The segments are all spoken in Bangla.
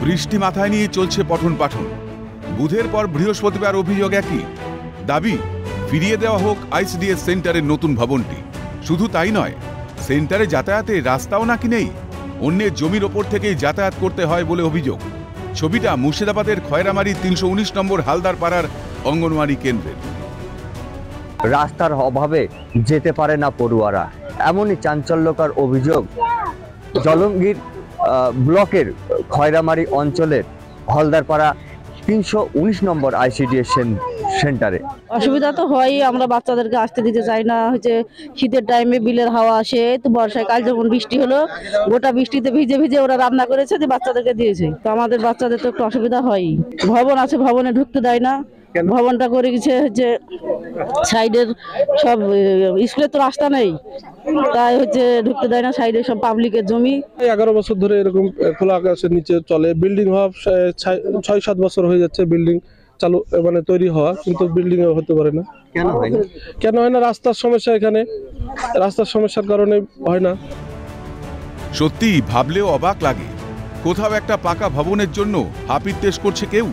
বৃষ্টি মাথায় নিয়ে চলছে পঠন পাঠন। বুধের পর বৃহস্পতিবার অভিযোগ একই, দাবি ফিরিয়ে দেওয়া হোক আইসিডিএস সেন্টারের নতুন ভবনটি। শুধু তাই নয়, সেন্টারে যাতায়াতে রাস্তাও নাকি নেই, অন্যের জমির ওপর থেকেই যাতায়াত করতে হয় বলে অভিযোগ। ছবিটা মুর্শিদাবাদের খয়রামারির ৩১৯ নম্বর হালদার পাড়ার অঙ্গনওয়াড়ি কেন্দ্রের। রাস্তার অভাবে যেতে পারে না পড়ুয়ারা, এমনই চাঞ্চল্যকর অভিযোগ জলঙ্গির ব্লকের খয়রামারি অঞ্চলের হলদারপাড়া ৩১৯ নম্বর আইসিডিএস সেন্টারে। অসুবিধা তো হয়ই, আমরা বাচ্চাদেরকে আসতে দিতে চাই না। হচ্ছে শীতের টাইমে বিলের হাওয়া আসে, তো বর্ষায় কাল যখন বৃষ্টি হলো, গোটা বৃষ্টিতে ভিজে ভিজে ওরা রান্না করেছে, যে বাচ্চাদেরকে দিয়েছে। তো আমাদের বাচ্চাদের তো একটু অসুবিধা হয়ই। ভবন আছে, ভবনে ঢুকতে দেয় না। ভবনটা করে গেছে হচ্ছে সাইডের সব, স্কুলের তো রাস্তা নেই, তাই হচ্ছে ঢুকতে দেয় না। সাইডে সব পাবলিকের জমি। 11 বছর ধরে এরকম খোলা আকাশের নিচে চলে। বিল্ডিং হওয়া 6-7 বছর হয়ে যাচ্ছে বিল্ডিং চালু, মানে তৈরি হওয়া, কিন্তু বিল্ডিং হতে পারে না। কেন হয় না? রাস্তার সমস্যা। এখানে রাস্তার সমস্যার কারণে হয় না। সত্যি ভাবলেও অবাক লাগে, কোথাও একটা পাকা ভবনের জন্য হাপিত্তেশ করছে কেউ,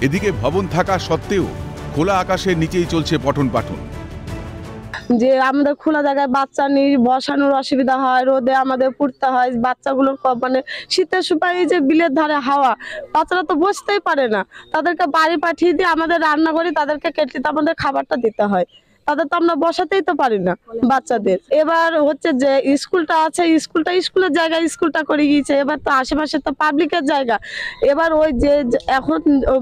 এদিকে ভবন থাকা সত্ত্বেও খোলা আকাশের নিচেই চলছে পঠন পাঠন। যে আমাদের খোলা জায়গায় বাচ্চা নিয়ে বসানোর অসুবিধা হয়, রোদে আমাদের পড়তে হয়। বাচ্চাগুলোর মানে শীতের সময় যে বিলের ধারে হাওয়া, বাচ্চারা তো বসতেই পারে না। তাদেরকে বাড়ি পাঠিয়ে দিয়ে আমাদের রান্না করে তাদেরকে কেটলিতে আমাদের খাবারটা দিতে হয়। তাদের তো আমরা বসাতেই তো পারি না বাচ্চাদের। এবার হচ্ছে যে স্কুলটা আছে, স্কুলের জায়গায় স্কুলটা করে গিয়েছে। এবার তো আশেপাশে তো পাবলিকের জায়গা। এবার ওই যে এখন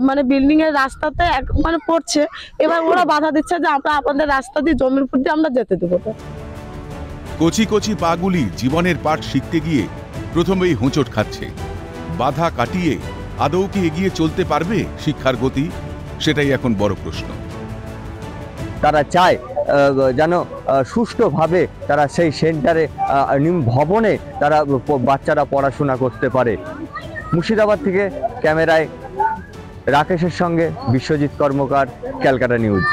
মানে বিল্ডিং এর রাস্তাতে মানে পড়ছে, এবার ওরা বাধা দিচ্ছে যে আমরা আপনাদের রাস্তা দিয়ে জমির উপর দিয়ে আমরা যেতে দেবো না। কচি কচি পাগুলি জীবনের পাঠ শিখতে গিয়ে প্রথমেই হোঁচট খাচ্ছে। বাধা কাটিয়ে আদৌ কি এগিয়ে চলতে পারবে শিক্ষার গতি? সেটাই এখন বড় প্রশ্ন। তারা চায় যেন সুষ্ঠুভাবে তারা সেই সেন্টারে ভবনে তারা বাচ্চারা পড়াশোনা করতে পারে। মুর্শিদাবাদ থেকে ক্যামেরায় রাকেশের সঙ্গে বিশ্বজিৎ কর্মকার, ক্যালকাটা নিউজ।